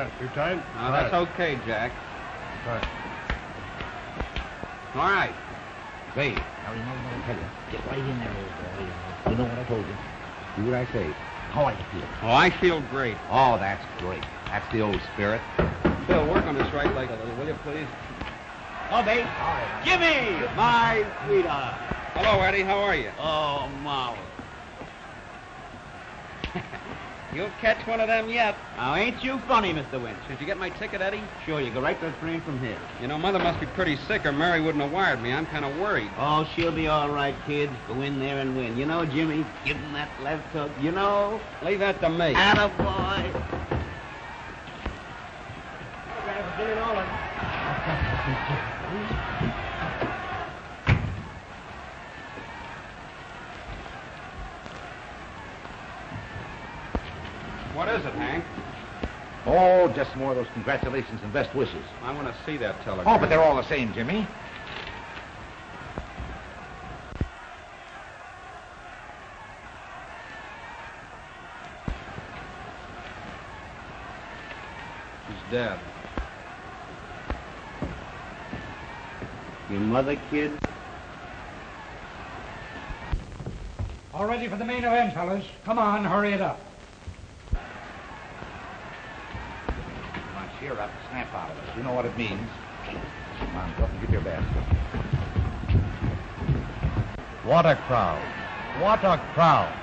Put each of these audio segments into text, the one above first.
that. Too tight? No, that's okay, Jack. Right. All right. Say, now remember what I tell you. Get right in there, old boy. You know what I told you. Do what I say. How do you feel? Oh, I feel great. Oh, that's great. That's the old spirit. Bill, work on this right leg a little, will you, please? Oh, babe. All right. Jimmy, my sweetheart. Hello, Eddie. How are you? Oh, Molly. You'll catch one of them yet. Now, ain't you funny, Mr. Winch? Did you get my ticket, Eddie? Sure, you go right to the train from here. You know, Mother must be pretty sick or Mary wouldn't have wired me. I'm kind of worried. Oh, she'll be all right, kid. Go in there and win. You know, Jimmy, give him that left hook. You know? Leave that to me. Attaboy. What is it, Hank? Oh, just more of those congratulations and best wishes. I want to see that telegram. Oh, but they're all the same, Jimmy. She's dead. Your mother, kid? All ready for the main event, fellas. Come on, hurry it up. Come on, cheer up. Snap out of it. You know what it means. Come on, go up and get your basket. What a crowd. What a crowd.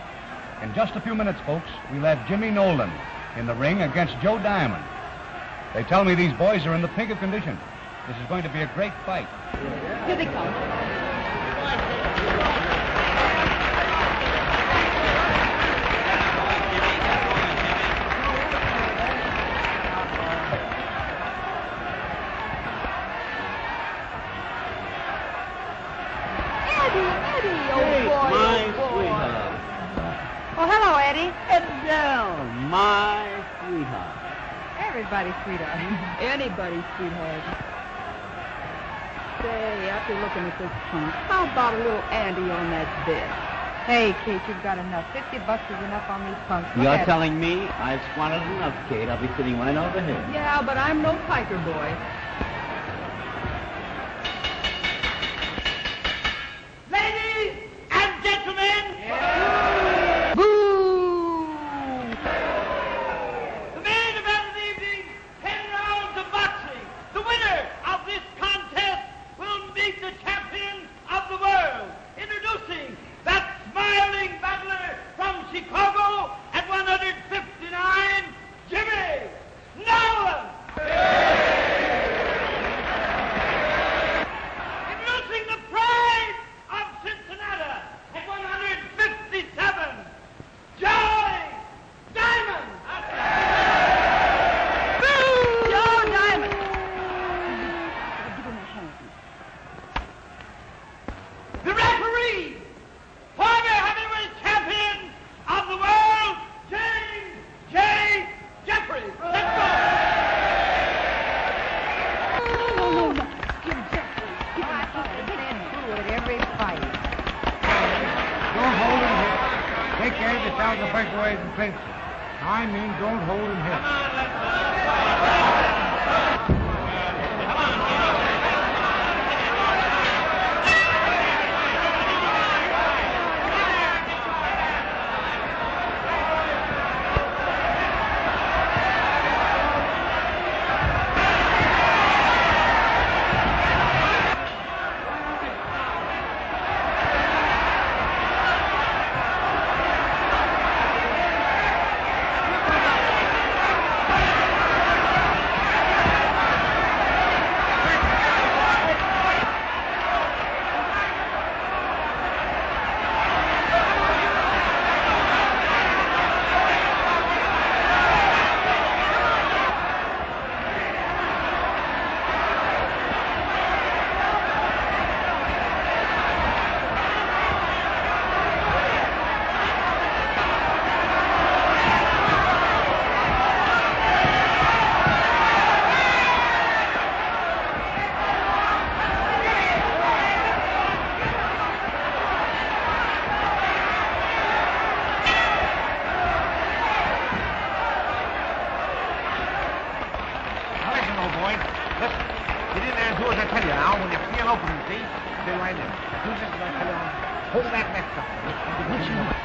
In just a few minutes, folks, we'll have Jimmy Nolan in the ring against Joe Diamond. They tell me these boys are in the pink of condition. This is going to be a great fight. Here they come. Oh, hello, Eddie. Adele, my sweetheart. Everybody's sweetheart. Anybody's sweetheart. Say, after looking at this punk, how about a little Andy on that bed? Hey, Kate, you've got enough. $50 is enough on these punks. You're telling me I've squandered enough, Kate. I'll be sitting right over here. Yeah, but I'm no piker boy. Ladies and gentlemen! Boo! The main event of the evening, 10 rounds of boxing. The winner of this contest will meet the champion of the world. Introducing that smiling battler from Chicago at 159, Jimmy Nolan. Introducing the pride of Cincinnati at 157, Joe Diamond. Joe Diamond. The referee, former heavyweight champion of the world, James J. Jeffries. Let's go. Oh, Jim Jeffries. Give him a been through it every fight. Don't hold him here. Take care of yourself the first way and clinch. I mean, don't hold him here. behind him. You just like along. Hold that next up. What you want?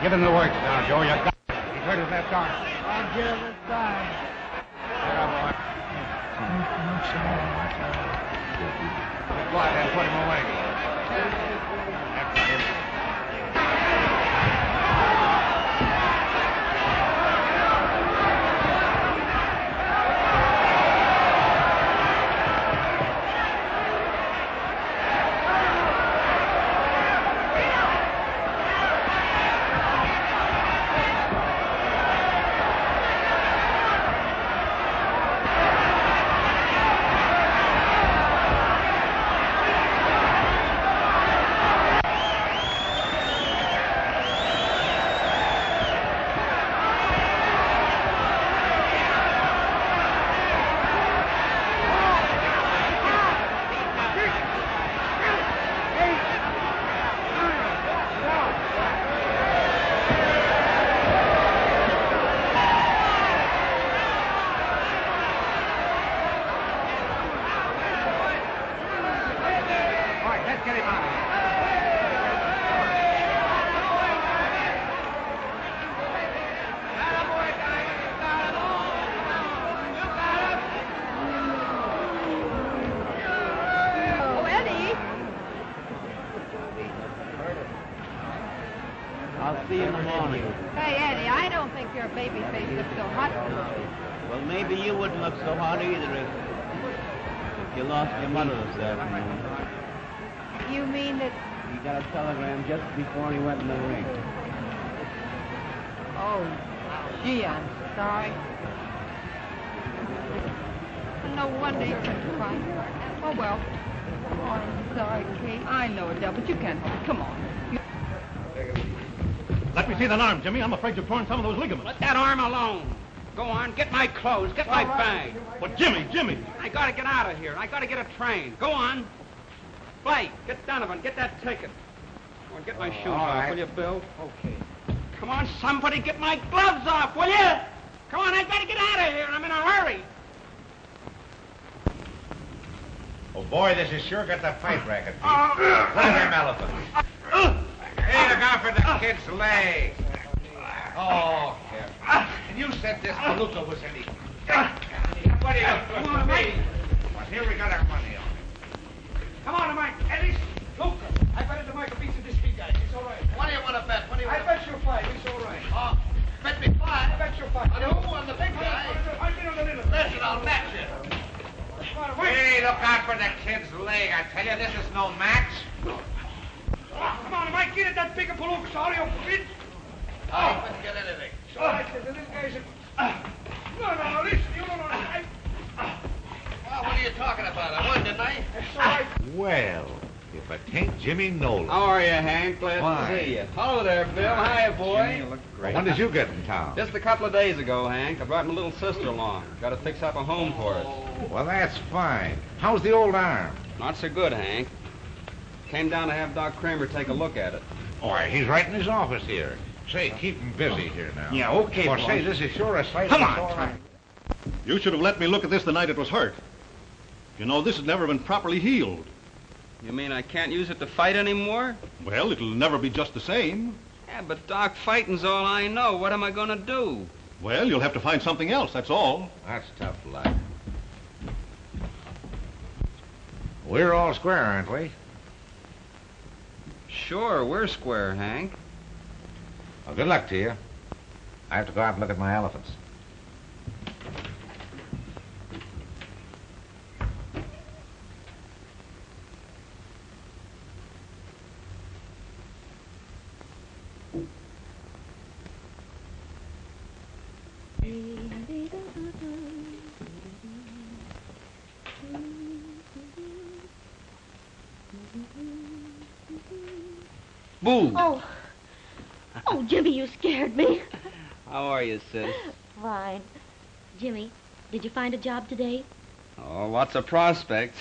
Give him the works now, Joe. You got it. He's hurt his left arm. I'll give him a sign. Get up, boy. Go ahead and put him away. That's him. I'll see you in the morning. Hey, Eddie, I don't think your baby face looks so hot. Well, maybe you wouldn't look so hot either if you lost your mother this afternoon. You mean that... He got a telegram just before he went in the ring. Oh, gee, I'm sorry. No wonder you couldn't find her. Oh, well. Oh, I'm sorry, Kate. I know, Adele, but you can't help it. Come on. Let me see that arm, Jimmy. I'm afraid you've torn some of those ligaments. Let that arm alone. Go on, get my clothes, get my bag. But Jimmy! I gotta get out of here. I gotta get a train. Go on. Blake, get Donovan, get that ticket. Go on, get my shoes off, will you, Bill? Okay. Come on, somebody, get my gloves off, will you? Come on, I gotta get out of here. I'm in a hurry. Oh, boy, this is sure got the fight racket, Pete. Look at them elephants. Hey, look out for the kid's leg. Oh, yeah. And you said this palooka was any... What are you doing to me? Well, here we got our money on it. Come on, Mike. Eddie, Luca. I bet the Michael beats this big guy. He's all right. What do you want to bet? I bet you'll fight. He's all right. Oh, bet me five. I bet you'll fight. On who? On the big guy? I'll get on the little. Listen, I'll match you. Come on, Mike. Hey, look out for the kid's leg. I tell you, this is no match. Come on, Mike. Get at that bigger palooka. Sorry, you bitch. I couldn't get anything. It's all right. The little guy's No, listen. You don't know. Well, what are you talking about? I won, didn't I? It's all right. Well, if it ain't Jimmy Nolan. How are you, Hank? Glad Fine. to see you. Hello there, Bill. Hiya, boy. Well, when did you get in town? Just a couple of days ago, Hank. I brought my little sister along. Got to fix up a home for us. Well, that's fine. How's the old arm? Not so good, Hank. Came down to have Doc Kramer take a look at it. Why, he's right in his office here. Say, keep him busy here now. Yeah, okay, Well, boss. say, this is sure a sight. Come of on, all right. You should have let me look at this the night it was hurt. You know, this has never been properly healed. You mean I can't use it to fight anymore? Well, it'll never be just the same. Yeah, but Doc, fighting's all I know. What am I going to do? Well, you'll have to find something else, that's all. That's tough luck. We're all square, aren't we? Sure, we're square, Hank. Well, good luck to you. I have to go out and look at my elephants. Boo! Oh, Jimmy, you scared me. How are you, sis? Fine. Jimmy, did you find a job today? Oh, lots of prospects.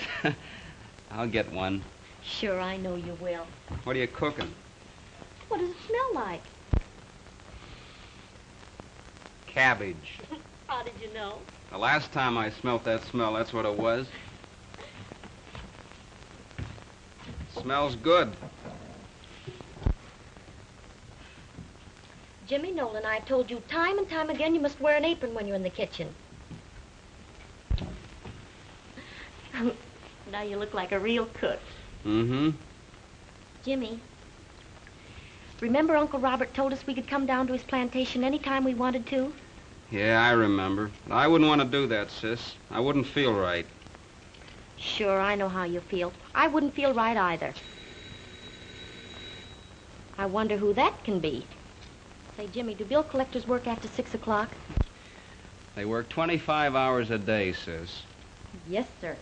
I'll get one. Sure, I know you will. What are you cooking? What does it smell like? Cabbage. How did you know? The last time I smelt that smell, that's what it was. Smells good. Jimmy Nolan, I've told you time and time again you must wear an apron when you're in the kitchen. Now you look like a real cook. Mm-hmm. Jimmy, remember Uncle Robert told us we could come down to his plantation anytime we wanted to? Yeah, I remember. I wouldn't want to do that, sis. I wouldn't feel right. Sure, I know how you feel. I wouldn't feel right either. I wonder who that can be. Say, Jimmy, do bill collectors work after 6 o'clock? They work 25 hours a day, sis. Yes, sir.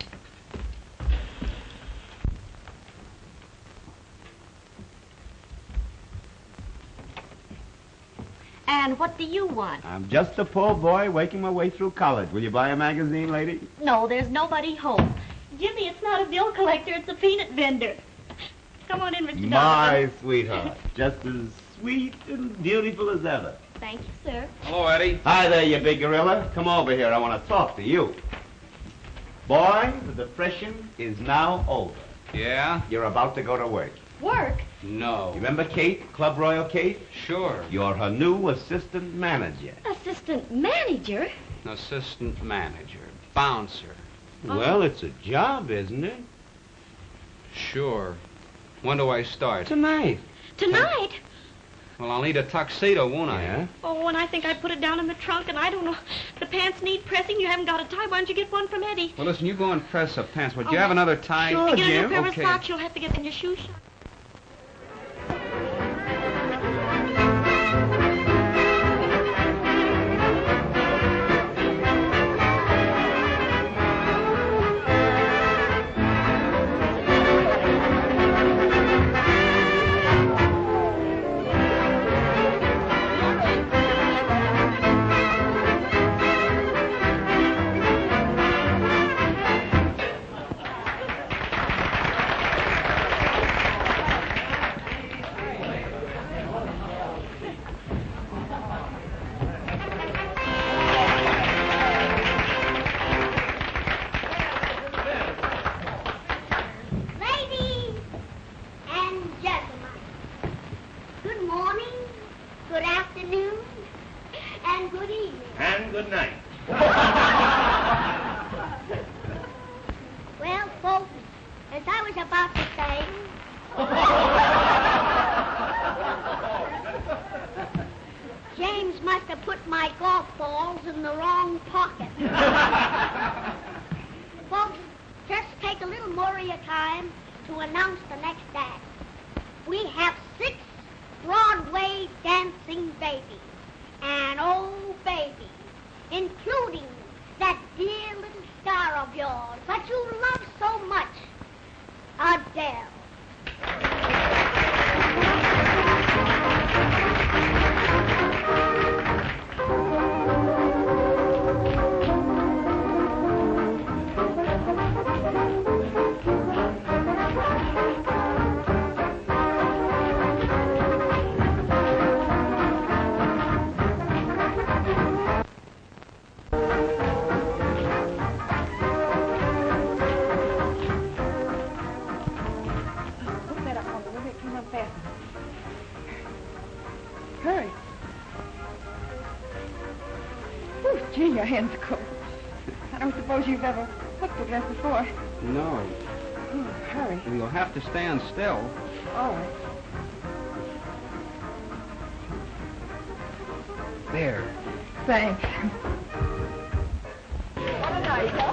And what do you want? I'm just a poor boy working my way through college. Will you buy a magazine, lady? No, there's nobody home. Jimmy, it's not a bill collector, it's a peanut vendor. Come on in, Mr. Donovan. My sweetheart. Just as sweet and beautiful as ever. Thank you, sir. Hello, Eddie. Hi there, you big gorilla. Come over here. I want to talk to you. Boy, the depression is now over. Yeah? You're about to go to work. Work? No. You remember Kate, Club Royal Kate? Sure. You're her new assistant manager. Assistant manager? Assistant manager. Bouncer. Well, it's a job, isn't it? Sure. When do I start? Tonight. Tonight? Well, I'll need a tuxedo, won't I? Yeah? Oh, and I think I put it down in the trunk, and I don't know. The pants need pressing. You haven't got a tie. Why don't you get one from Eddie? Well, listen, you go and press the pants. Would you Oh, have another tie? sure. And get a new Jim. pair Okay. of socks. You'll have to get in your shoe shop. afternoon. And good evening. And good night. Well, folks, as I was about to say... James must have put my golf balls in the wrong pocket. Folks, just take a little more of your time to announce the next act. We have 6 Broadway dancing babies. And oh, baby, including that dear little star of yours that you love so much, Adele. Hurry. Oh, gee, your hands are cold. I don't suppose you've ever hooked a dress before. No. Oh, hurry. You'll have to stand still. All right. There. Thanks. What a night, huh?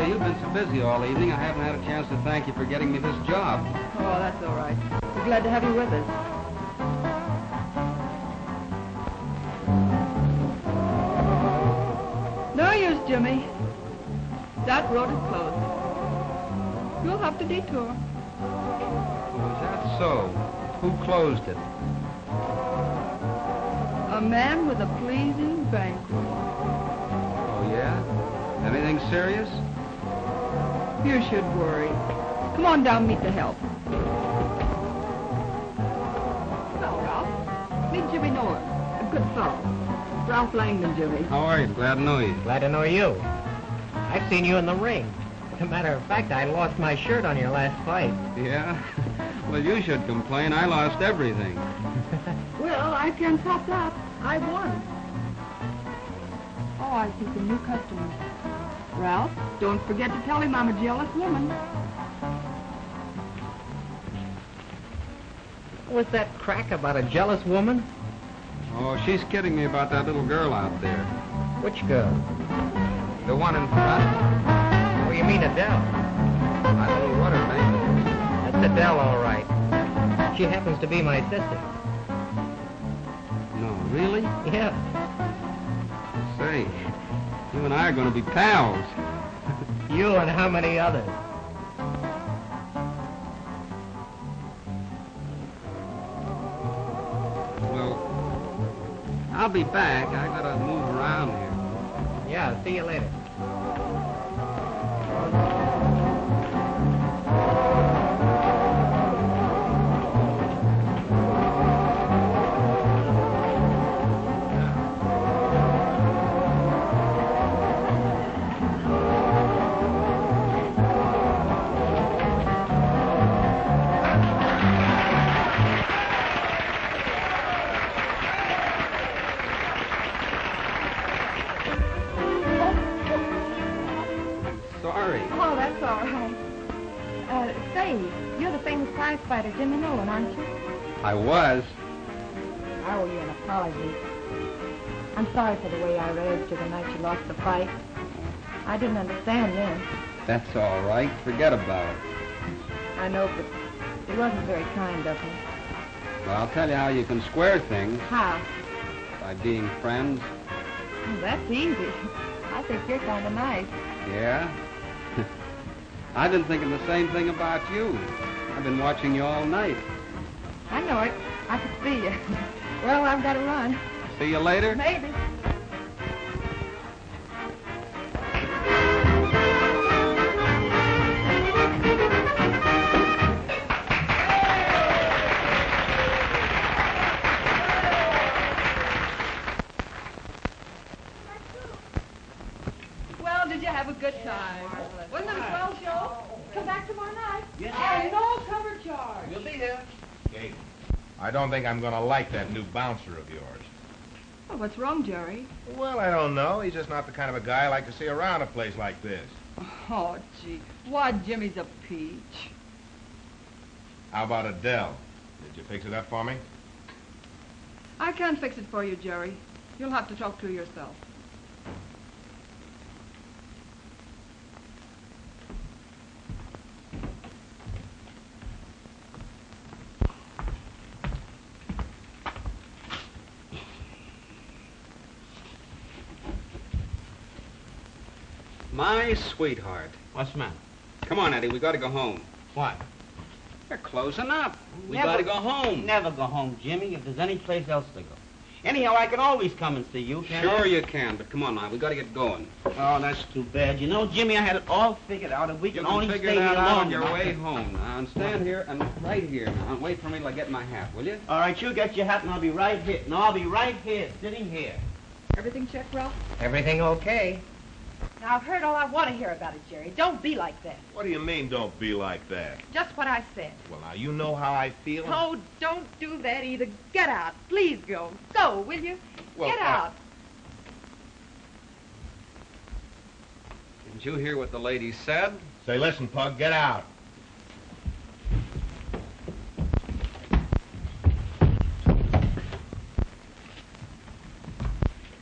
You've been so busy all evening, I haven't had a chance to thank you for getting me this job. Oh, that's all right. We're glad to have you with us. No use, Jimmy. That road is closed. You'll have to detour. Oh, is that so? Who closed it? A man with a pleasing bankroll. Oh, yeah? Anything serious? You should worry. Come on down, meet the help. Hello, Ralph. Meet Jimmy Nolan, a good fellow. Ralph Langdon, Jimmy. How are you? Glad to know you. Glad to know you. I've seen you in the ring. As a matter of fact, I lost my shirt on your last fight. Yeah? Well, you should complain. I lost everything. Well, I can't top that. I won. Oh, I see some new customers. Ralph, don't forget to tell him I'm a jealous woman. What's that crack about a jealous woman? Oh, she's kidding me about that little girl out there. Which girl? The one in front. Oh, you mean Adele? I don't know what her name is. That's Adele, all right. She happens to be my sister. No, really? Yeah. Say, you and I are going to be pals. You and how many others? Well, I'll be back. I got to move around here. Yeah, see you later. Fighter Jimmy Nolan, aren't you? I was. I owe you an apology. I'm sorry for the way I raised you the night you lost the fight. I didn't understand then. That's all right. Forget about it. I know, but it wasn't very kind of me. Well, I'll tell you how you can square things. How? By being friends. Oh, that's easy. I think you're kind of nice. Yeah? I've been thinking the same thing about you. I've been watching you all night. I know it. I could see you. Well, I've got to run. See you later? Maybe. back tomorrow night. Yes, And no cover charge. We'll be here. Kate, I don't think I'm going to like that new bouncer of yours. Oh, what's wrong, Jerry? Well, I don't know. He's just not the kind of a guy I like to see around a place like this. Oh, gee. Why, Jimmy's a peach. How about Adele? Did you fix it up for me? I can't fix it for you, Jerry. You'll have to talk to her yourself. My sweetheart. What's the matter? Come on, Eddie, we got to go home. What? They're closing up. We Never- got to go home. Never go home, Jimmy, if there's any place else to go. Anyhow, I can always come and see you, can't I? Sure you can, but come on now, we got to get going. Oh, that's too bad. You know, Jimmy, I had it all figured out. If we You can can only figure stay that here out long on your enough. way home now, and stand here and right here now, and wait for me till I get my hat, will you? All right, you get your hat, and I'll be right here. No, I'll be right here, sitting here. Everything checked, Ralph? Everything okay? Now, I've heard all I want to hear about it, Jerry. Don't be like that. What do you mean, don't be like that? Just what I said. Well, now, you know how I feel. Oh, don't do that either. Get out. Please go. Go, will you? Well, Get out. Didn't you hear what the lady said? Say, listen, Pug, get out.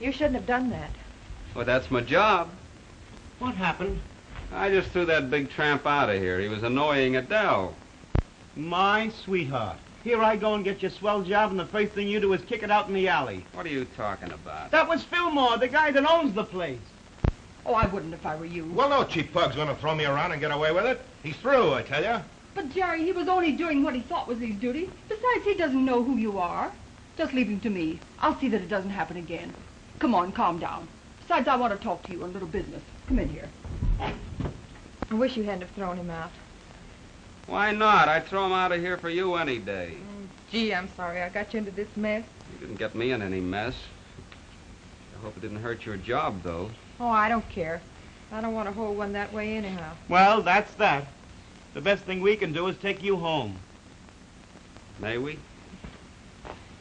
You shouldn't have done that. Well, that's my job. What happened? I just threw that big tramp out of here. He was annoying Adele. My sweetheart. Here I go and get your swell job, and the first thing you do is kick it out in the alley. What are you talking about? That was Filmore, the guy that owns the place. Oh, I wouldn't if I were you. Well, no cheap Pug's going to throw me around and get away with it. He's through, I tell you. But, Jerry, he was only doing what he thought was his duty. Besides, he doesn't know who you are. Just leave him to me. I'll see that it doesn't happen again. Come on, calm down. Besides, I want to talk to you on a little business. Come in here. I wish you hadn't have thrown him out. Why not? I'd throw him out of here for you any day. Gee, I'm sorry I got you into this mess. You didn't get me in any mess. I hope it didn't hurt your job, though. Oh, I don't care. I don't want to hold one that way anyhow. Well, that's that. The best thing we can do is take you home. May we?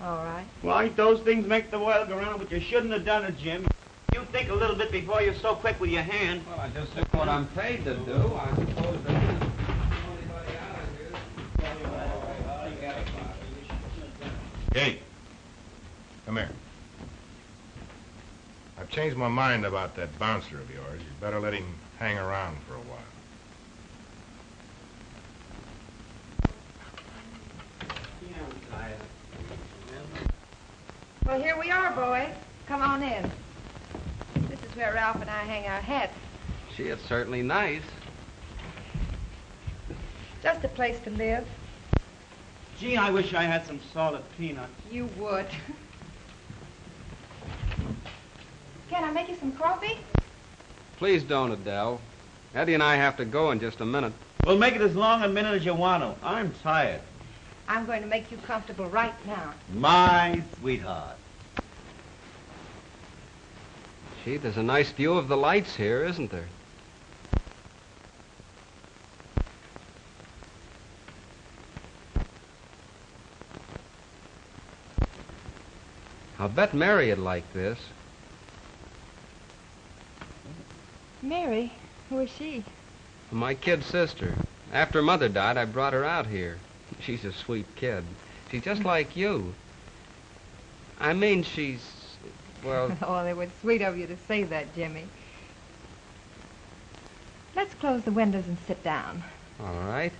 All right. Why, those things make the world go round, but you shouldn't have done it, Jim. You think a little bit before you're so quick with your hand. Well, I just took what I'm paid to do. I suppose that anybody out of here. Kate, come here. I've changed my mind about that bouncer of yours. You better let him hang around for a while. Well, here we are, boys. Come on in. This is where Ralph and I hang our hats. Gee, it's certainly nice. Just a place to live. Gee, I wish I had some salted peanuts. You would. Can I make you some coffee? Please don't, Adele. Eddie and I have to go in just a minute. Well, make it as long a minute as you want to. I'm tired. I'm going to make you comfortable right now. My sweetheart. Gee, there's a nice view of the lights here, isn't there? I'll bet Mary'd like this. Mary? Who is she? My kid sister. After Mother died, I brought her out here. She's a sweet kid. She's just like you. I mean, she's, well... Oh, it was sweet of you to say that, Jimmy. Let's close the windows and sit down. All right.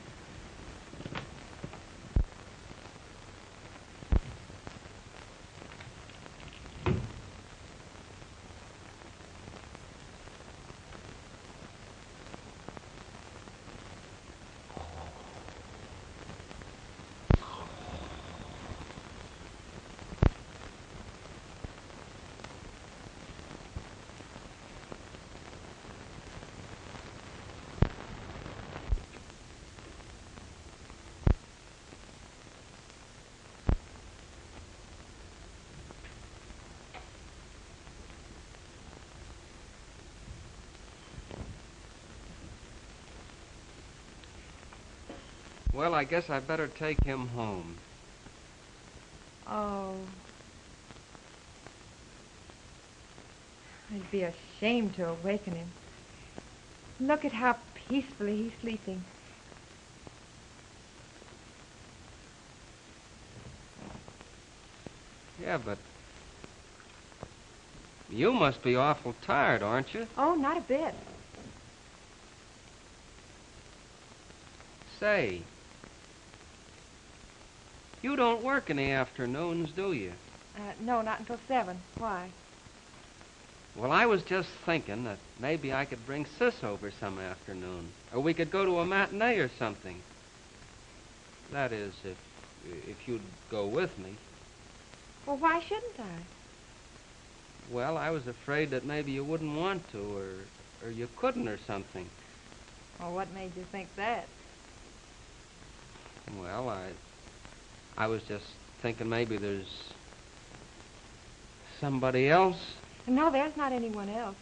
Well, I guess I better take him home. Oh. I'd be ashamed to awaken him. Look at how peacefully he's sleeping. Yeah, but you must be awful tired, aren't you? Oh, not a bit. Say, you don't work in the afternoons, do you? No, not until 7. Why? Well, I was just thinking that maybe I could bring Sis over some afternoon. Or we could go to a matinee or something. That is, if you'd go with me. Well, why shouldn't I? Well, I was afraid that maybe you wouldn't want to, or you couldn't or something. Well, what made you think that? Well, I was just thinking maybe there's somebody else. No, there's not anyone else.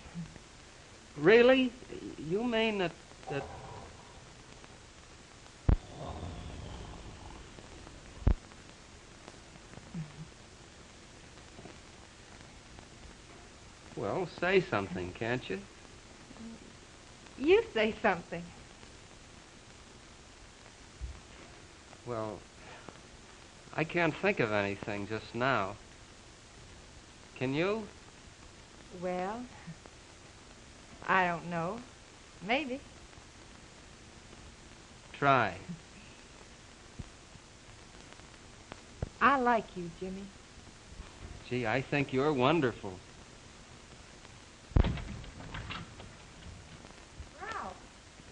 Really? You mean that... Well, say something, can't you? You say something. Well, I can't think of anything just now. Can you? Well, I don't know. Maybe. Try. I like you, Jimmy. Gee, I think you're wonderful. Ralph.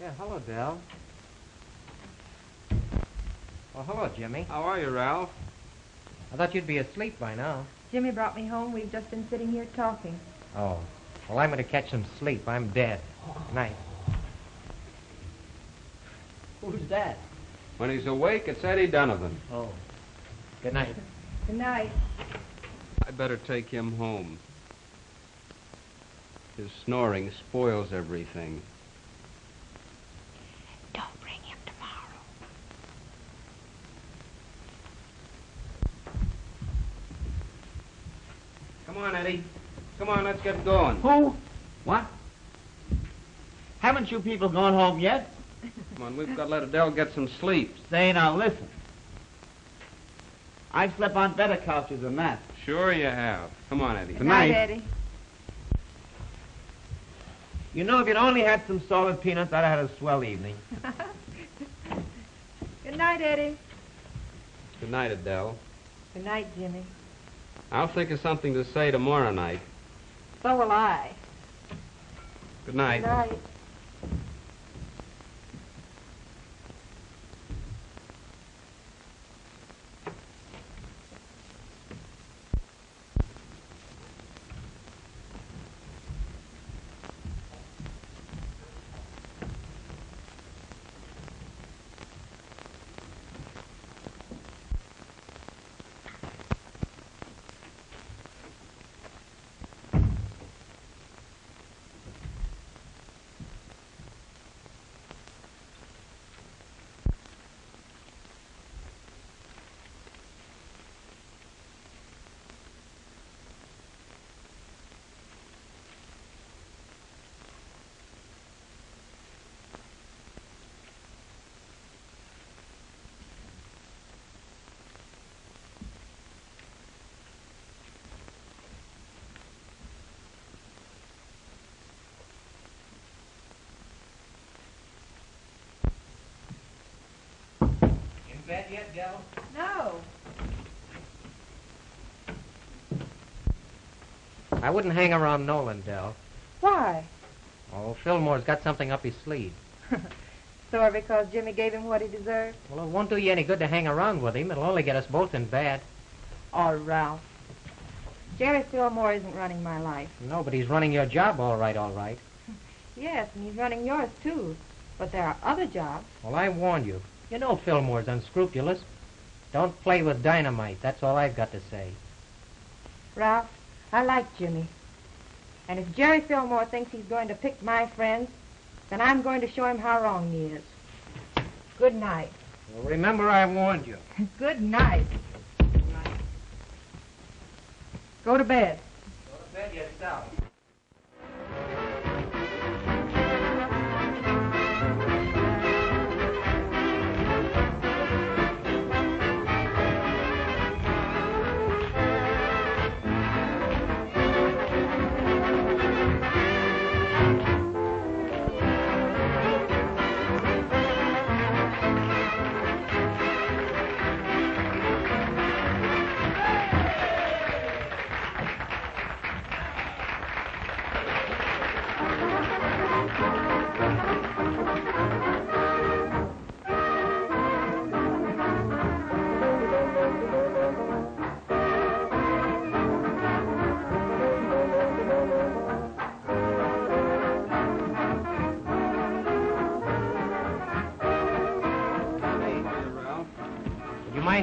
Yeah, hello, Del. Oh, hello, Jimmy. How are you, Ralph? I thought you'd be asleep by now. Jimmy brought me home. We've just been sitting here talking. Oh. Well, I'm going to catch some sleep. I'm dead. Good night. Who's that? When he's awake, it's Eddie Donovan. Oh. Good night. Good night. I better take him home. His snoring spoils everything. Don't bring him tomorrow. Come on, Eddie. Come on, let's get going. Who? What? Haven't you people gone home yet? Come on, we've got to let Adele get some sleep. Say, now listen. I've slept on better couches than that. Sure you have. Come on, Eddie. Good night. Eddie. You know, if you'd only had some salted peanuts, I'd have had a swell evening. Good night, Eddie. Good night, Adele. Good night, Jimmy. I'll think of something to say tomorrow night. So will I. Good night. Good night. Bed yet, Del? No. I wouldn't hang around Nolan, Del. Why? Oh, Filmore's got something up his sleeve. Sore because Jimmy gave him what he deserved? Well, it won't do you any good to hang around with him. It'll only get us both in bad. Oh, Ralph. Jerry Filmore isn't running my life. No, but he's running your job all right, all right. Yes, and he's running yours, too. But there are other jobs. Well, I warned you. You know Filmore's unscrupulous. Don't play with dynamite. That's all I've got to say. Ralph, I like Jimmy. And if Jerry Filmore thinks he's going to pick my friends, then I'm going to show him how wrong he is. Good night. Well, remember I warned you. Good night. Go to bed. Go to bed yourself.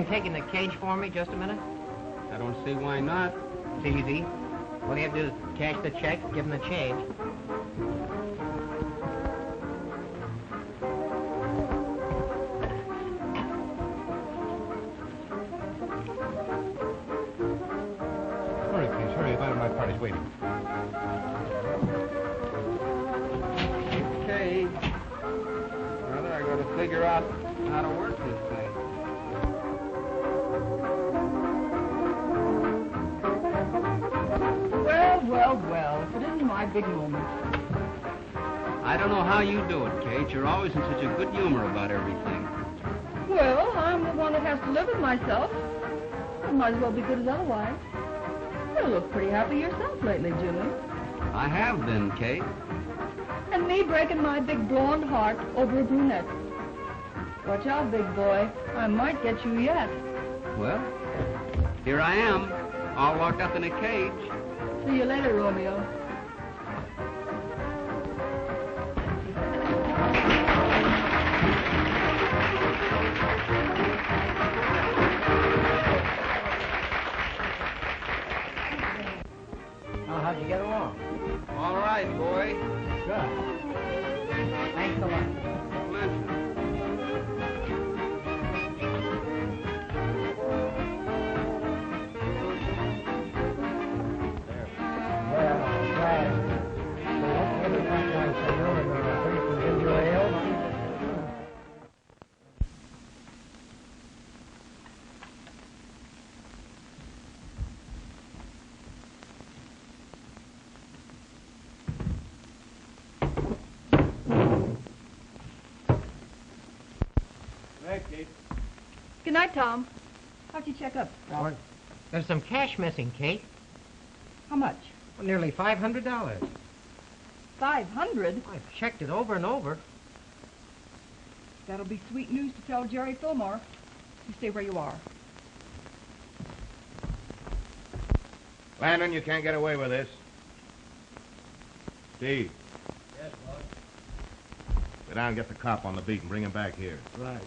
Taking the cage for me just a minute? I don't see why not. It's easy. All you have to do is cash the check, give him the change. Hurry, please, hurry. My party's waiting. Okay. Brother, I gotta figure out how to work this thing. Well, if it isn't my big moment. I don't know how you do it, Kate. You're always in such a good humor about everything. Well, I'm the one that has to live with myself. I might as well be good as otherwise. You look pretty happy yourself lately, Jimmy. I have been, Kate. And me breaking my big blonde heart over a brunette. Watch out, big boy. I might get you yet. Well, here I am, all locked up in a cage. See you later, Romeo. Oh, how'd you get along? All right, boy. Good. Thanks a lot. Good night, Tom. How'd you check up? Well, there's some cash missing, Kate. How much? Well, nearly $500. 500? I've checked it over and over. That'll be sweet news to tell Jerry Filmore. You stay where you are. Landon, you can't get away with this. Steve. Yes, boss. Go down and get the cop on the beat and bring him back here. Right.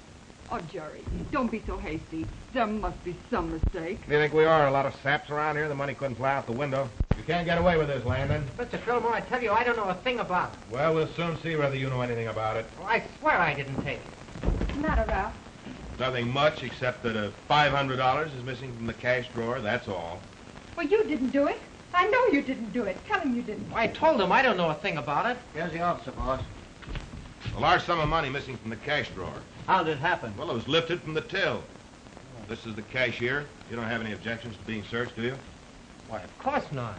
Oh, Jerry, don't be so hasty. There must be some mistake. Do you think we are? A lot of saps around here. The money couldn't fly out the window. You can't get away with this, Landon. Mr. Filmore, I tell you, I don't know a thing about it. Well, we'll soon see whether you know anything about it. Well, I swear I didn't take it. What's the matter, Ralph? Nothing much, except that $500 is missing from the cash drawer, that's all. Well, you didn't do it. I know you didn't do it. Tell him you didn't. I told him I don't know a thing about it. Here's the officer, boss. A large sum of money missing from the cash drawer. How did it happen? Well, it was lifted from the till. This is the cashier. You don't have any objections to being searched, do you? Why, of course not.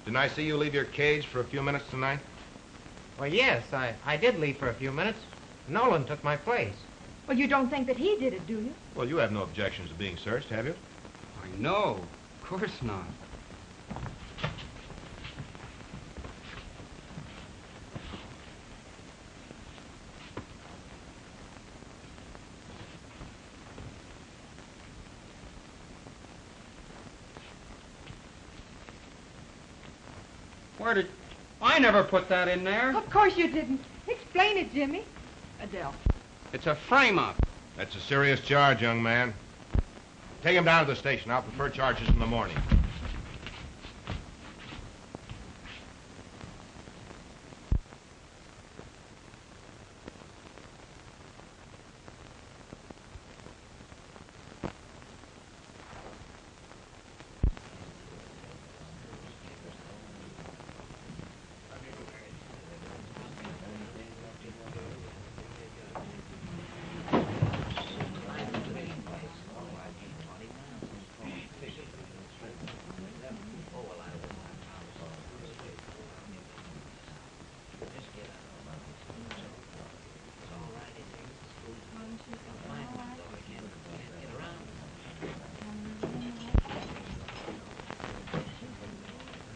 Didn't I see you leave your cage for a few minutes tonight? Well, yes, I did leave for a few minutes. Nolan took my place. Well, you don't think that he did it, do you? Well, you have no objections to being searched, have you? I know. Of course not. Where did... I never put that in there. Of course you didn't. Explain it, Jimmy. Adele. It's a frame-up. That's a serious charge, young man. Take him down to the station. I'll prefer charges in the morning.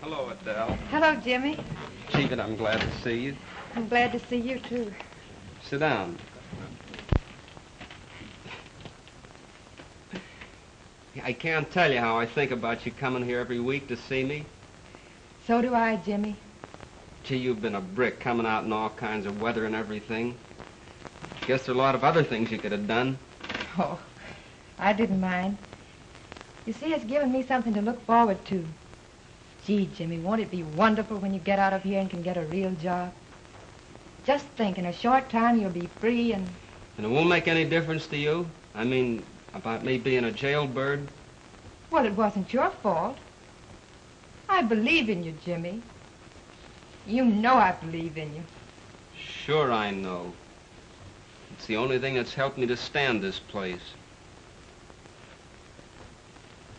Hello, Adele. Hello, Jimmy. Gee, but I'm glad to see you. I'm glad to see you, too. Sit down. I can't tell you how I think about you coming here every week to see me. So do I, Jimmy. Gee, you've been a brick coming out in all kinds of weather and everything. Guess there are a lot of other things you could have done. Oh, I didn't mind. You see, it's given me something to look forward to. Gee, Jimmy, won't it be wonderful when you get out of here and can get a real job? Just think, in a short time you'll be free and... And it won't make any difference to you? I mean, about me being a jailbird? Well, it wasn't your fault. I believe in you, Jimmy. You know I believe in you. Sure I know. It's the only thing that's helped me to stand this place.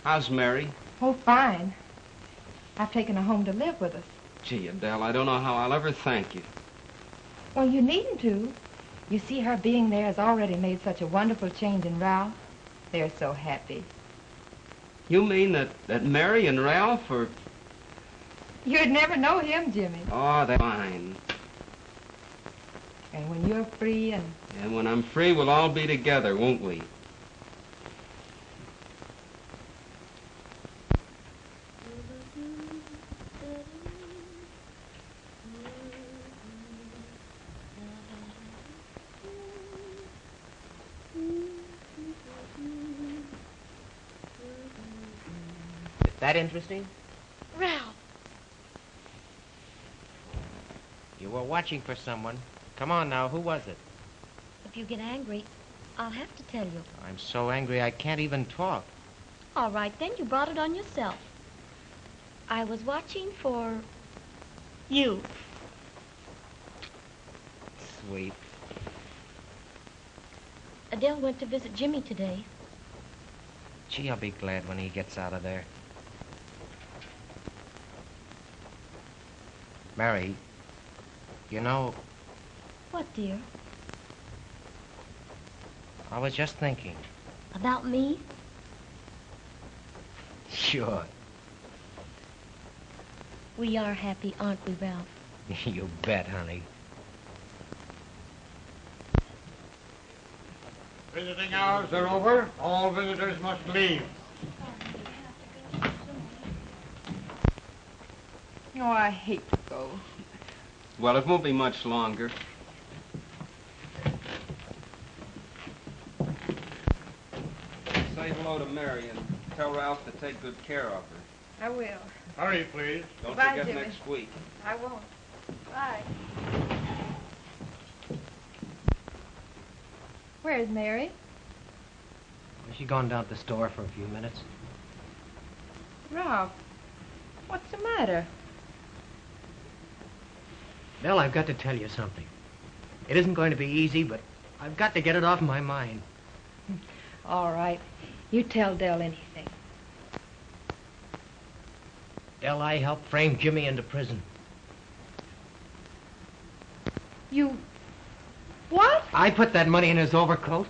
How's Mary? Oh, fine. I've taken her home to live with us. Gee, Adele, I don't know how I'll ever thank you. Well, you needn't to. You see, her being there has already made such a wonderful change in Ralph. They're so happy. You mean that Mary and Ralph are... You'd never know him, Jimmy. Oh, that's fine. And when you're free and... And when I'm free, we'll all be together, won't we? That interesting? Ralph. You were watching for someone. Come on now, who was it? If you get angry, I'll have to tell you. I'm so angry I can't even talk. All right, then, you brought it on yourself. I was watching for... you. Sweet. Adele went to visit Jimmy today. Gee, I'll be glad when he gets out of there. Mary, you know... What, dear? I was just thinking. About me? Sure. We are happy, aren't we, Ralph? You bet, honey. Visiting hours are over. All visitors must leave. Oh, I hate to go. Well, it won't be much longer. Say hello to Mary and tell Ralph to take good care of her. I will. Hurry, please. Don't Goodbye, forget Jimmy. next week. I won't. Bye. Where's Mary? Has she gone down to the store for a few minutes? Ralph, what's the matter? Adele, I've got to tell you something. It isn't going to be easy, but I've got to get it off my mind. All right. You tell Dell anything. Adele, I helped frame Jimmy into prison. You... What? I put that money in his overcoat.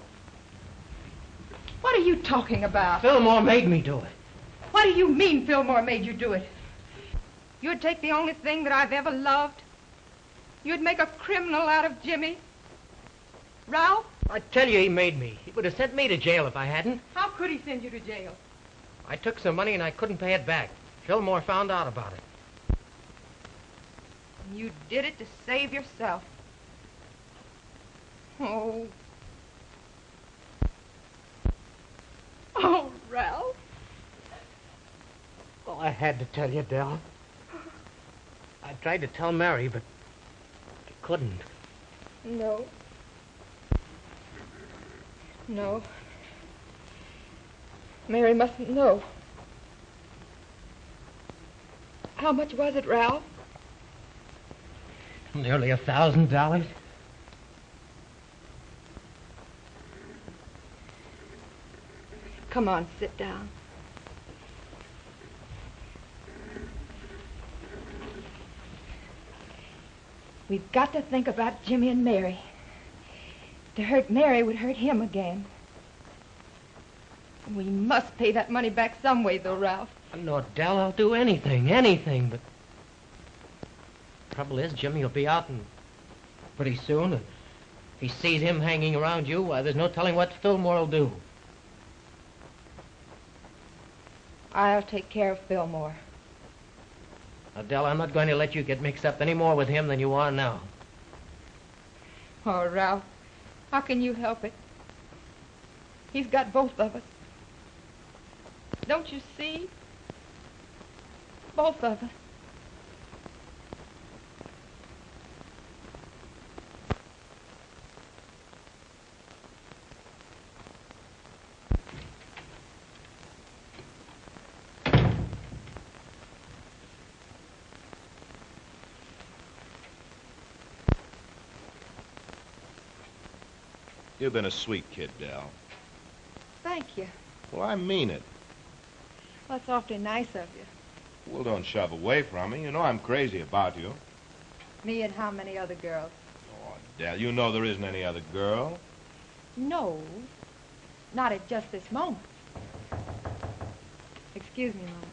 What are you talking about? Filmore made me do it. What do you mean Filmore made you do it? You'd take the only thing that I've ever loved. You'd make a criminal out of Jimmy. Ralph? I tell you, he made me. He would have sent me to jail if I hadn't. How could he send you to jail? I took some money and I couldn't pay it back. Filmore found out about it. You did it to save yourself. Oh. Oh, Ralph. Oh, I had to tell you, Adele. I tried to tell Mary, but I couldn't. No. No. Mary mustn't know. How much was it, Ralph? Nearly $1,000. Come on, sit down. We've got to think about Jimmy and Mary. To hurt Mary would hurt him again. We must pay that money back some way, though, Ralph. No, Adele, I'll do anything, but... Trouble is, Jimmy will be out and pretty soon. If he sees him hanging around you, why, there's no telling what Filmore will do. I'll take care of Filmore. Adele, I'm not going to let you get mixed up any more with him than you are now. Oh, Ralph, how can you help it? He's got both of us. Don't you see? Both of us. You've been a sweet kid, Del. Thank you. Well, I mean it. Well, that's awfully nice of you. Well, don't shove away from me. You know I'm crazy about you. Me and how many other girls? Oh, Del, you know there isn't any other girl. No, not at just this moment. Excuse me, Mom.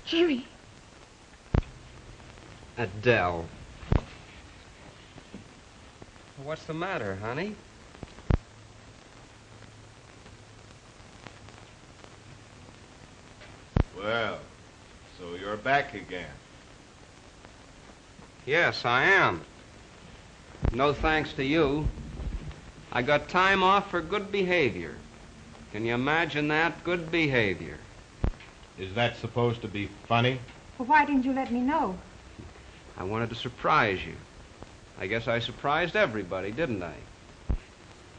Jimmy. Adele. What's the matter, honey? Well, so you're back again. Yes, I am. No thanks to you. I got time off for good behavior. Can you imagine that? Good behavior. Is that supposed to be funny? Well, why didn't you let me know? I wanted to surprise you. I guess I surprised everybody, didn't I?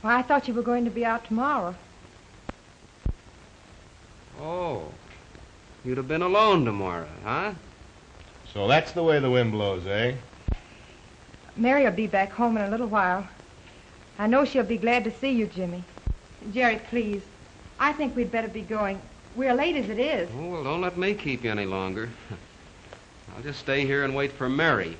Well, I thought you were going to be out tomorrow. Oh. You'd have been alone tomorrow, huh? So that's the way the wind blows, eh? Mary will be back home in a little while. I know she'll be glad to see you, Jimmy. Jerry, please. I think we'd better be going. We're late as it is. Oh, well, don't let me keep you any longer. I'll just stay here and wait for Mary.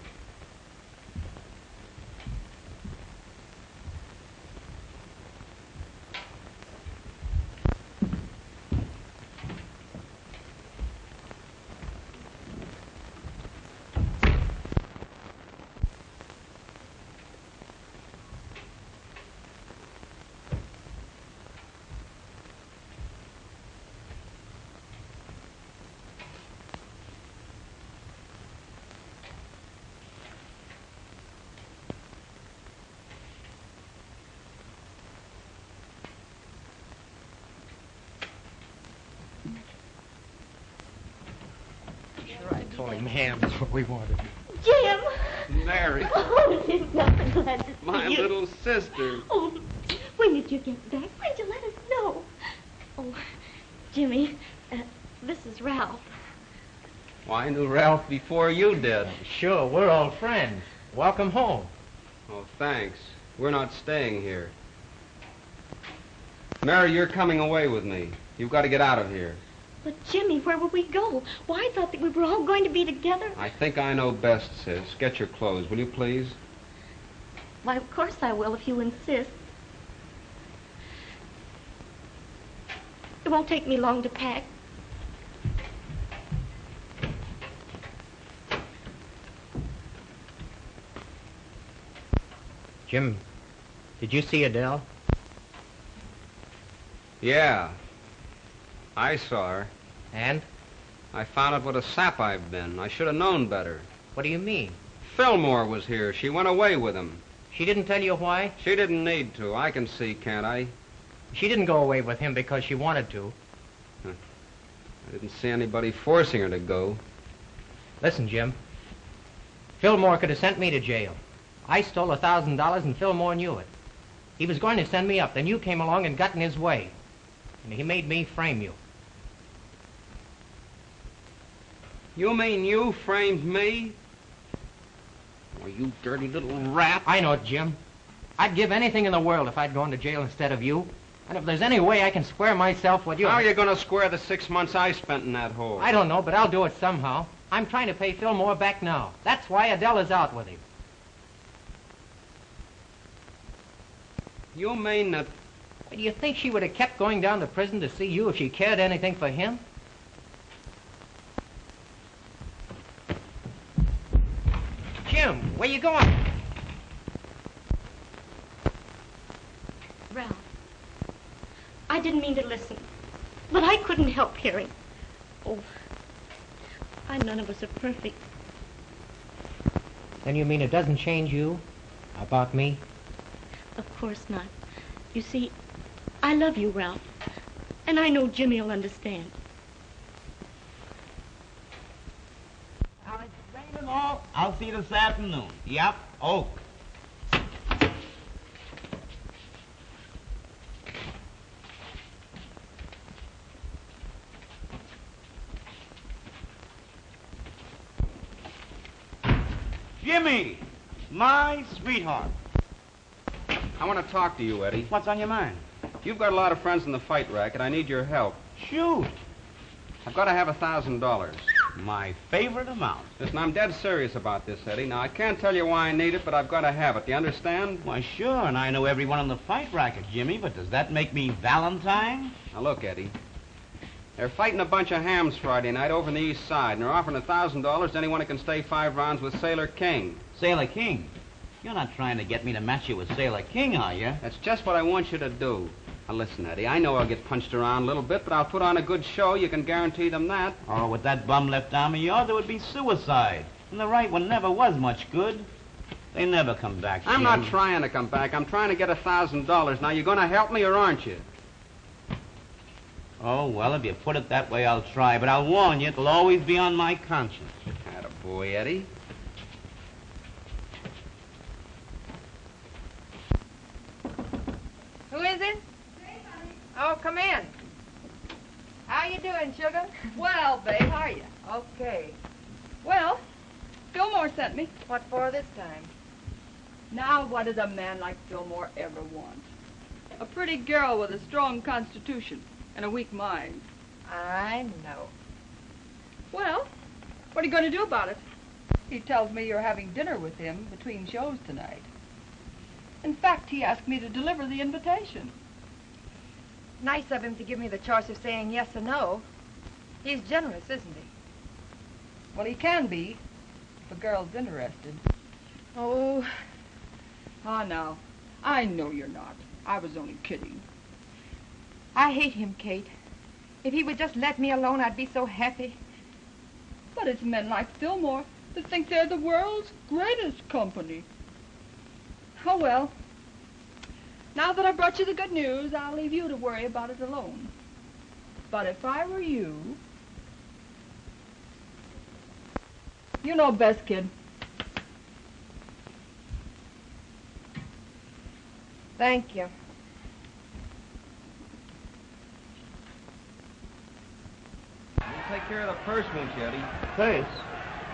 Told him ham is what we wanted. Jim! Mary. Oh, it's nothing. Glad to see My you. little sister. Oh, when did you get back? When did you let us know? Oh, Jimmy, this is Ralph. Well, I knew Ralph before you did. Sure, we're old friends. Welcome home. Oh, thanks. We're not staying here. Mary, you're coming away with me. You've got to get out of here. But, Jimmy, where will we go? Why, I thought that we were all going to be together. I think I know best, sis. Get your clothes, will you please? Why, of course I will, if you insist. It won't take me long to pack. Jim, did you see Adele? Yeah. I saw her. And? I found out what a sap I've been. I should have known better. What do you mean? Filmore was here. She went away with him. She didn't tell you why? She didn't need to. I can see, can't I? She didn't go away with him because she wanted to. I didn't see anybody forcing her to go. Listen, Jim. Filmore could have sent me to jail. I stole $1,000 and Filmore knew it. He was going to send me up, then you came along and got in his way. And he made me frame you. You mean you framed me? Oh, you dirty little rat. I know it, Jim. I'd give anything in the world if I'd gone to jail instead of you. And if there's any way I can square myself with you... How are you going to square the 6 months I spent in that hole? I don't know, but I'll do it somehow. I'm trying to pay Filmore back now. That's why Adele is out with him. You mean that... Do you think she would have kept going down to prison to see you if she cared anything for him? Jim, where you going? Ralph, I didn't mean to listen, but I couldn't help hearing. Oh, none of us are perfect. Then you mean it doesn't change you? About me? Of course not. You see, I love you, Ralph, and I know Jimmy will understand. I'll see you this afternoon. Yep. Oh. Jimmy, my sweetheart. I want to talk to you, Eddie. What's on your mind? You've got a lot of friends in the fight racket. I need your help. Shoot. I've got to have $1,000. My favorite amount. Listen, I'm dead serious about this, Eddie. Now, I can't tell you why I need it, but I've got to have it. Do you understand? Why, sure, and I know everyone on the fight racket, Jimmy, but does that make me Valentine? Now, look, Eddie. They're fighting a bunch of hams Friday night over on the east side, and they're offering $1,000 to anyone who can stay 5 rounds with Sailor King. Sailor King? You're not trying to get me to match you with Sailor King, are you? That's just what I want you to do. Now, listen, Eddie, I know I'll get punched around a little bit, but I'll put on a good show. You can guarantee them that. Oh, with that bum left arm of yours, it would be suicide. And the right one never was much good. They never come back, I'm Jim. not trying to come back. I'm trying to get $1,000. Now, you going to help me or aren't you? Oh, well, if you put it that way, I'll try. But I'll warn you, it'll always be on my conscience. Attaboy, Eddie. Who is it? Oh, come in. How you doing, sugar? Well, babe, how are you? Okay. Well, Filmore sent me. What for this time? Now, what does a man like Filmore ever want? A pretty girl with a strong constitution and a weak mind. I know. Well, what are you going to do about it? He tells me you're having dinner with him between shows tonight. In fact, he asked me to deliver the invitation. Nice of him to give me the choice of saying yes or no. He's generous, isn't he? Well, he can be, if a girl's interested. Oh. Ah, now, I know you're not. I was only kidding. I hate him, Kate. If he would just let me alone, I'd be so happy. But it's men like Filmore that think they're the world's greatest company. Oh, well. Now that I've brought you the good news, I'll leave you to worry about it alone. But if I were you... You know best, kid. Thank you. You'll take care of the purse, won't you, Eddie? Purse?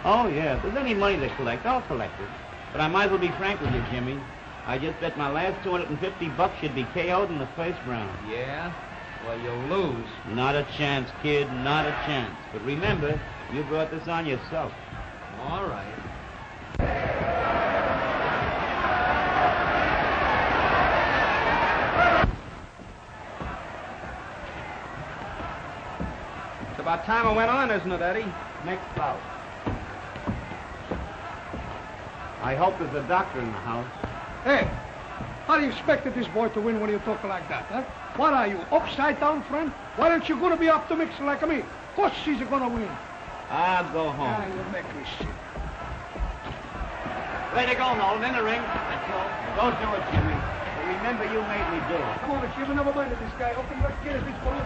Oh, yeah. If there's any money to collect, I'll collect it. But I might as well be frank with you, Jimmy. I just bet my last $250 should be KO'd in the first round. Yeah? Well, you'll lose. Not a chance, kid. Not a chance. But remember, you brought this on yourself. All right. It's about time I went on, isn't it, Eddie? Next bout. I hope there's a doctor in the house. Hey, how do you expect this boy to win when you talk like that, huh? What are you, upside down, friend? Why aren't you gonna be optimistic like me? Of course she's gonna win. I'll go home. Ah, you'll make me sick. Way to go, Nolan, in the ring. That's all. Don't do it, Jimmy. But remember, you made me do it. Come on, Jimmy, never mind this guy. Open let's get his boy.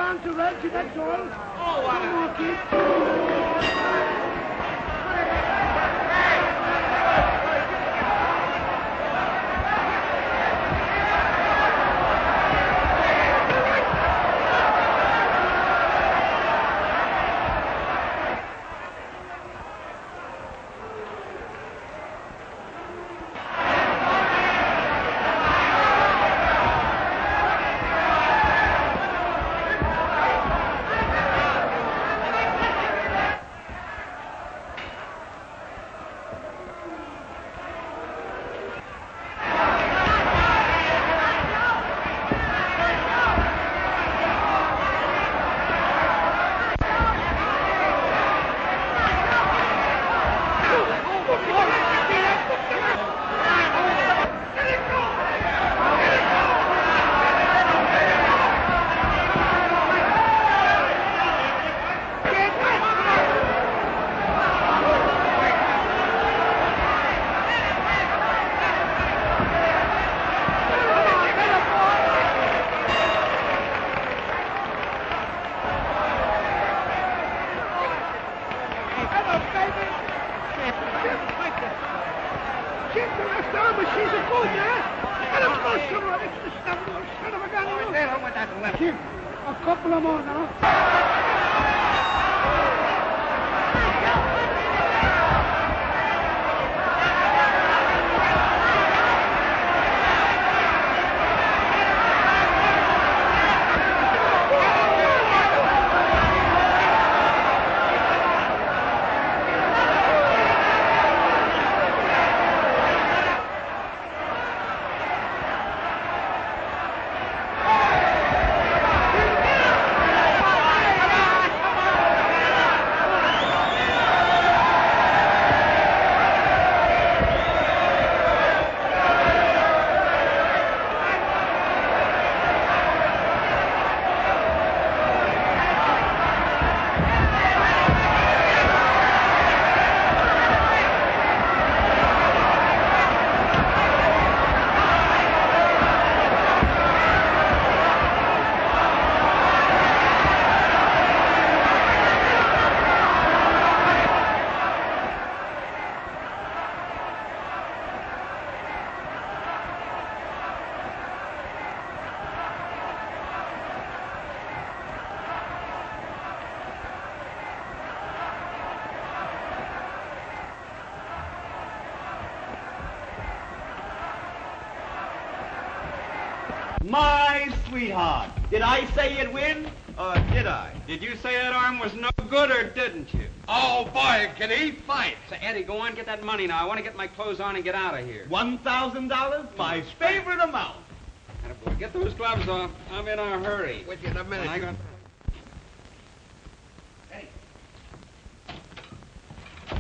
on to Reggie, that's all. Oh, what Come on, kid. My sweetheart, did I say you'd win, or did I? Did you say that arm was no good, or didn't you? Oh, boy, can he fight? So, Eddie, go on, get that money now. I want to get my clothes on and get out of here. $1,000? My favorite amount. Attaboy, get those gloves off. I'm in a hurry. With you in a minute.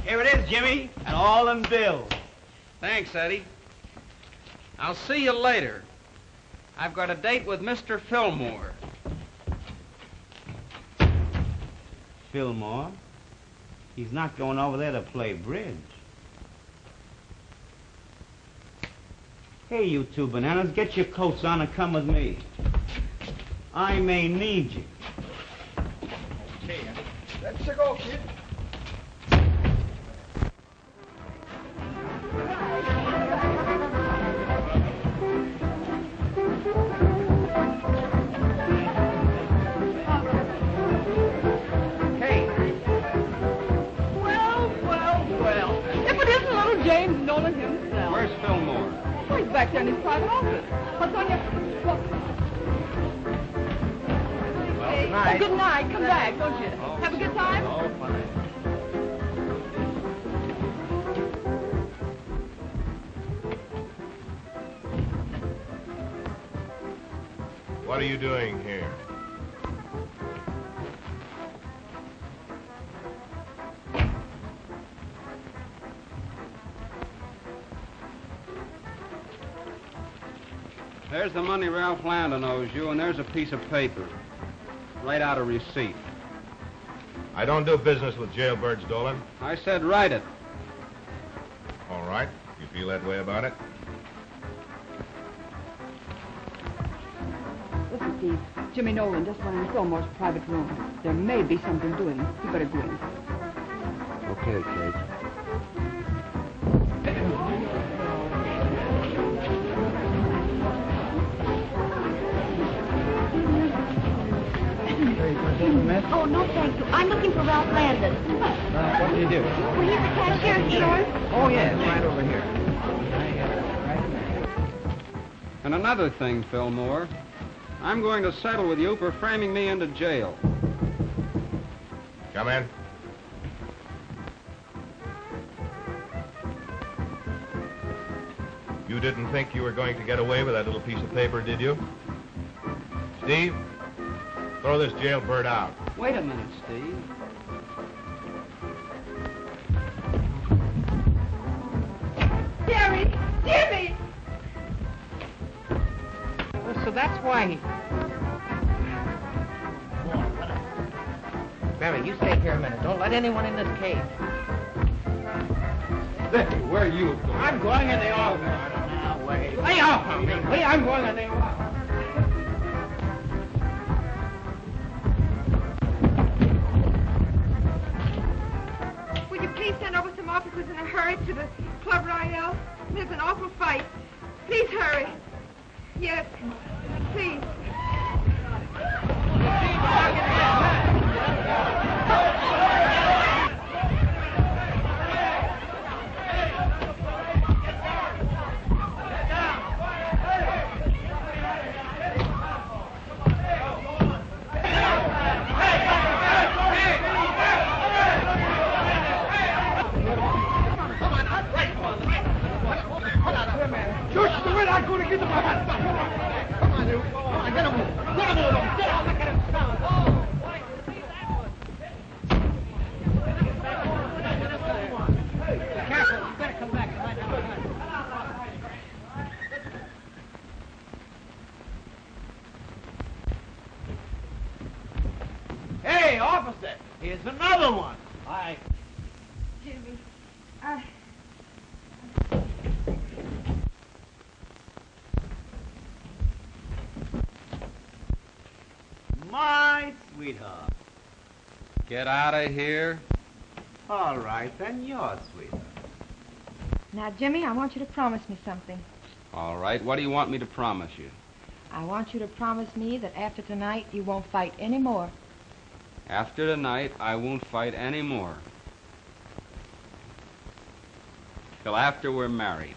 Here it is, Jimmy, and all in bills. Thanks, Eddie. I'll see you later. I've got a date with Mr. Filmore. Filmore? He's not going over there to play bridge. Hey, you two bananas, get your coats on and come with me. I may need you. Okay, let's go, kid. Nolan himself. Where's Filmore? Oh, he's back there in his private office. What's on your... What? Well, good night. Oh, good night. Come back, don't you? Oh, have a good time? Oh, fine. What are you doing here? There's the money Ralph Landon owes you, and there's a piece of paper. Write out a receipt. I don't do business with jailbirds, Dolan. I said write it. All right. You feel that way about it? It's Steve. Jimmy Nolan just went in Filmore's private room. There may be something doing. You better go in. Okay, Kate. Oh, no, thank you. I'm looking for Ralph Landon. What do you do? Well, he's the cashier at the store. Oh, yeah, it's right over here. And another thing, Filmore. I'm going to settle with you for framing me into jail. Come in. You didn't think you were going to get away with that little piece of paper, did you? Steve, throw this jailbird out. Wait a minute, Steve. Jerry! Jimmy! So that's why he... Mary, you stay here a minute. Don't let anyone in this cage. Hey, where are you going? I'm going in the office. Now, wait. Lay off of me. I'm going in the office. Will you please send over some officers in a hurry to the Club Royale? There's an awful fight. Please hurry. Yes, please. Just the way I'm going to get the man. Come on, you. Come on, get him. Get him over. Get him. Look at him. Careful, you better come back. Hey, officer, here's another one. Jimmy, My sweetheart. Get out of here. All right, then you're sweetheart. now, Jimmy, I want you to promise me something. All right, what do you want me to promise you? I want you to promise me that after tonight you won't fight any more. After tonight, I won't fight any more. Till after we're married.